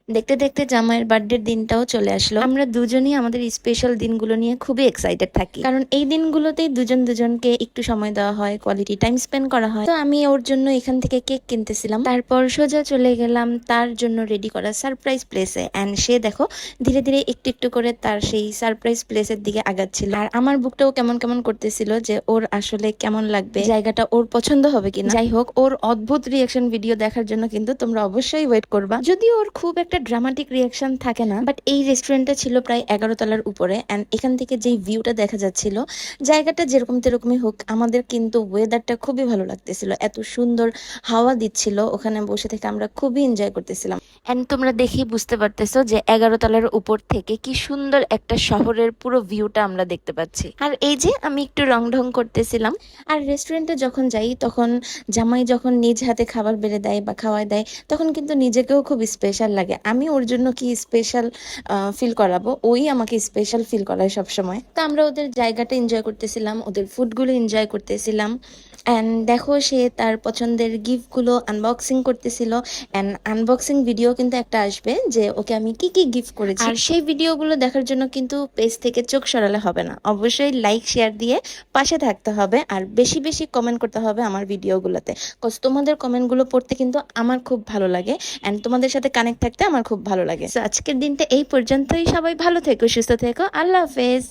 দেখতে দেখতে জামাইয়ের বার্থডের দিনটাও চলে আসলো। আমরা দুজনই আমাদের স্পেশাল দিনগুলো নিয়ে খুবই এক্সাইটেড থাকি, কারণ এই দিনগুলোতেই দুজন দুজনকে একটু সময় দেওয়া হয়, কোয়ালিটি টাইম স্পেন্ড করা হয়। তো আমি ওর জন্য এখান থেকে কেক কিনতেছিলাম, তারপর সোজা চলে গেলাম তার জন্য রেডি করা সারপ্রাইজ প্লেসে। অ্যান্ড সে দেখো ধীরে ধীরে একটু একটু করে তার সেই সারপ্রাইজ প্লেসের দিকে আগাচ্ছিল, আর আমার বুকটাও কেমন কেমন করতেছিল যে ওর আসলে কেমন লাগবে, জায়গাটা ওর পছন্দ হবে কিনা। যাই হোক, ওর অদ্ভুত রিয়াকশন ভিডিও দেখার জন্য কিন্তু তোমরা অবশ্যই ওয়েট করবা। যদিও ওর খুব একটা ড্রামাটিক রিয়াকশন থাকে না, বাট এই রেস্টুরেন্টটা ছিল প্রায় 11 তলার উপরে, অ্যান্ড এখান থেকে যেই ভিউটা দেখা যাচ্ছিল, জায়গাটা যেরকম তেরকমই হোক, আমাদের কিন্তু ওয়েদারটা খুবই ভালো লাগতেছিল। এত সুন্দর হাওয়া দিচ্ছিল, ওখানে বসে থেকে আমরা খুবই এনজয় করতেছিলাম। অ্যান্ড তোমরা দেখেই বুঝতে পারতেছো যে 11 তলার উপর থেকে কি সুন্দর একটা শহরের পুরো ভিউটা আমরা দেখতে পাচ্ছি। আর এই যে আমি একটু রং ঢং করতেছিলাম। আর রেস্টুরেন্টে যখন যাই তখন জামাই যখন নিজ হাতে খাবার বেড়ে দেয় বা খাওয়ায় দেয়, তখন কিন্তু নিজেকেও খুব স্পেশাল লাগে। আমি ওর জন্য কি স্পেশাল ফিল করাবো, ওই আমাকে স্পেশাল ফিল করায় সবসময়। তো আমরা ওদের জায়গাটা এনজয় করতেছিলাম, ওদের ফুডগুলো এনজয় করতেছিলাম। অ্যান্ড দেখো সে তার পছন্দের গিফটগুলো আনবক্সিং করতেছিল। অ্যান্ড আনবক্সিং ভিডিও কিন্তু একটা আসবে যে ওকে আমি কি কি গিফট করেছি, আর সেই ভিডিওগুলো দেখার জন্য কিন্তু পেজ থেকে চোখ সরালে হবে না, অবশ্যই লাইক শেয়ার দিয়ে পাশে থাকতে হবে, আর বেশি বেশি কমেন্ট করতে হবে আমার ভিডিওগুলোতে। কজ তোমাদের কমেন্টগুলো পড়তে কিন্তু আমার খুব ভালো লাগে, অ্যান্ড তোমাদের সাথে কানেক্ট থাকতে আমার খুব ভালো লাগে। সো আজকের দিনটা এই পর্যন্তই। সবাই ভালো থেকো, সুস্থ থেকো, আল্লাহ হাফেজ।